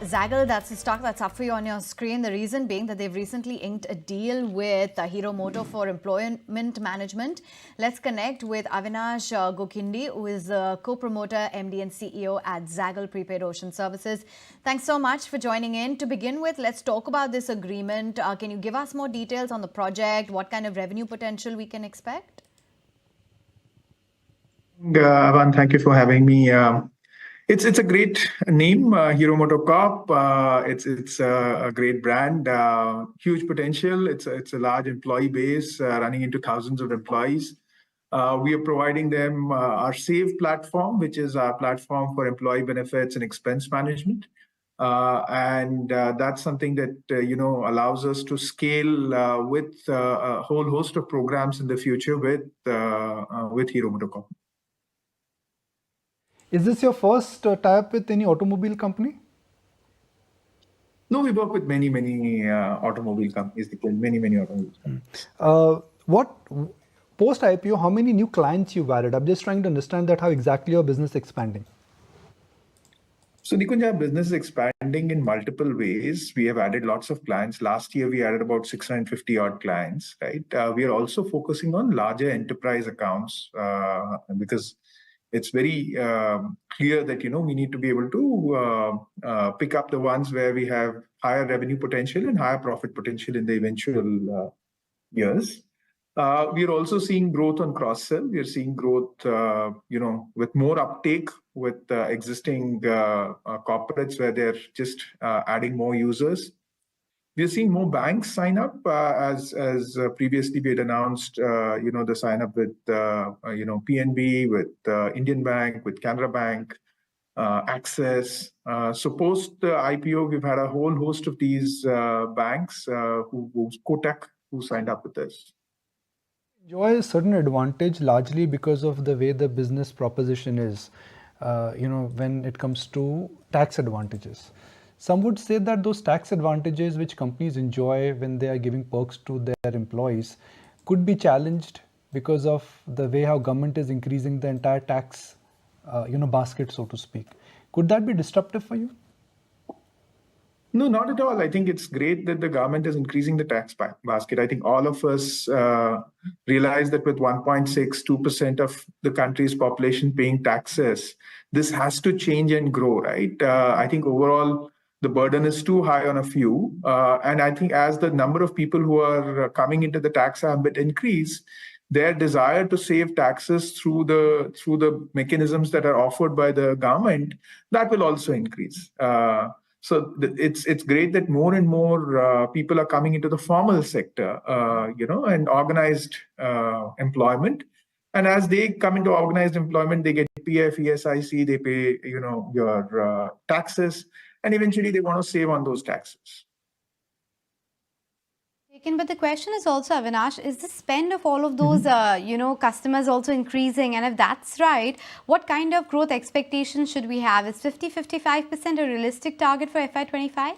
Zaggle, that's the stock that's up for you on your screen. The reason being that they've recently inked a deal with Hero MotoCorp for employment management. Let's connect with Avinash Godkhindi, who is the co-promoter, MD and CEO at Zaggle Prepaid Ocean Services. Thanks so much for joining in. To begin with, let's talk about this agreement. Can you give us more details on the project? What kind of revenue potential we can expect? Avan, thank you for having me. It's a great name, Hero MotoCorp. It's a great brand, huge potential. It's a large employee base, running into thousands of employees. We are providing them our Save platform, which is our platform for employee benefits and expense management. And that's something that allows us to scale with a whole host of programs in the future with Hero MotoCorp. Is this your first tie-up with any automobile company? No, we work with many automobile companies. Many automobile companies. What post IPO? How many new clients you've added? I'm just trying to understand that how exactly your business expanding. So Nikunj, our business is expanding in multiple ways. We have added lots of clients. Last year, we added about 650 odd clients. Right. We are also focusing on larger enterprise accounts because it's very clear that we need to be able to pick up the ones where we have higher revenue potential and higher profit potential in the eventual years. We are also seeing growth on cross-sell. We are seeing growth, with more uptake with existing corporates where they're just adding more users. We're seeing more banks sign up as previously we had announced, the sign up with, PNB, with Indian Bank, with Canara Bank, Access. So post the IPO, we've had a whole host of these banks Kotak, who signed up with us. Enjoy a certain advantage largely because of the way the business proposition is, when it comes to tax advantages. Some would say that those tax advantages which companies enjoy when they are giving perks to their employees could be challenged because of the way how government is increasing the entire tax, basket, so to speak. Could that be disruptive for you? No, not at all. I think it's great that the government is increasing the tax basket. I think all of us realize that with 1.62% of the country's population paying taxes, this has to change and grow, right? I think overall, the burden is too high on a few. And I think as the number of people who are coming into the tax ambit increase, their desire to save taxes through the mechanisms that are offered by the government, that will also increase. So it's great that more and more people are coming into the formal sector, and organized employment. And as they come into organized employment, they get PF, ESIC, they pay, your taxes, and eventually they want to save on those taxes. But the question is also, Avinash, is the spend of all of those, customers also increasing? And if that's right, what kind of growth expectations should we have? Is 50-55% a realistic target for FY25?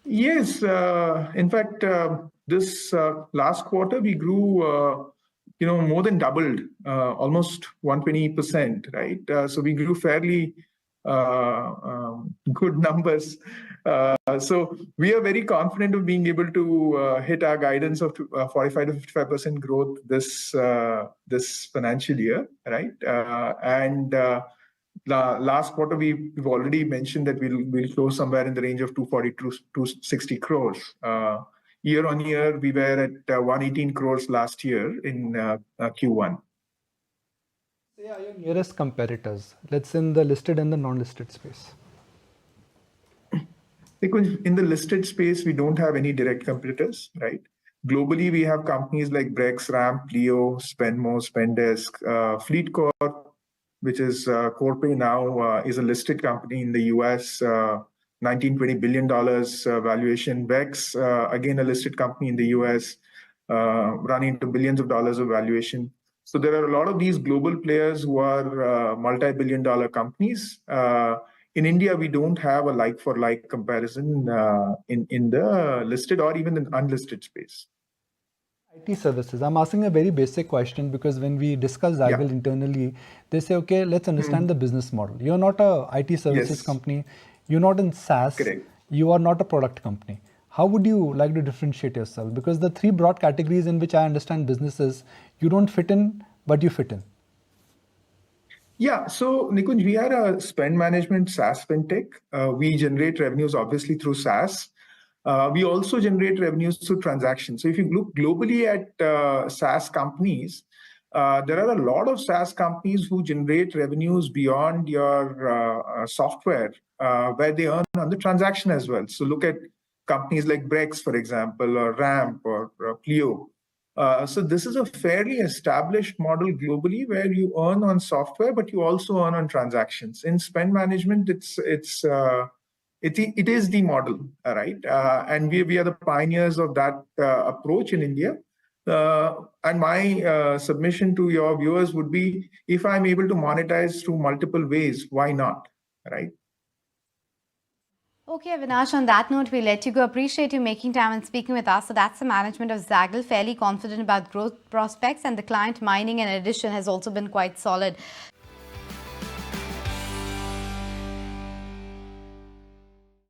Yes. In fact, this last quarter, we grew, more than doubled, almost 120%, right? So we grew fairly good numbers. So we are very confident of being able to hit our guidance of 45 to 55% growth this financial year, right? And last quarter, we've already mentioned that we'll close somewhere in the range of 240 to 260 crores. Year on year, we were at 118 crores last year in Q1. Say are your nearest competitors, let's say in the listed and the non-listed space? Because in the listed space, we don't have any direct competitors, right? Globally, we have companies like Brex, Ramp, Leo, Spendmo, Spendesk, FleetCorp, which is Corpay now, is a listed company in the US, $19-20 billion valuation. Bex, again, a listed company in the US, running into billions of dollars of valuation. So there are a lot of these global players who are multi-billion-dollar companies. In India, we don't have a like-for-like comparison in the listed or even the unlisted space. IT services. I'm asking a very basic question because when we discuss Zaggle internally, they say, okay, let's understand the business model. You're not a IT services Yes. company. You're not in SaaS. Correct. You are not a product company. How would you like to differentiate yourself? Because the three broad categories in which I understand businesses, you don't fit in, but you fit in. Yeah, so Nikunj, we are a spend management SaaS fintech. We generate revenues obviously through SaaS. We also generate revenues through transactions. So if you look globally at SaaS companies, there are a lot of SaaS companies who generate revenues beyond your software, where they earn on the transaction as well. So look at companies like Brex, for example, or Ramp or Pleo. So this is a fairly established model globally where you earn on software, but you also earn on transactions. In spend management, it is the model, right? And we are the pioneers of that approach in India. And my submission to your viewers would be, if I'm able to monetize through multiple ways, why not, right? Okay, Avinash, on that note, we let you go. Appreciate you making time and speaking with us. So that's the management of Zaggle, fairly confident about growth prospects, and the client mining and addition has also been quite solid.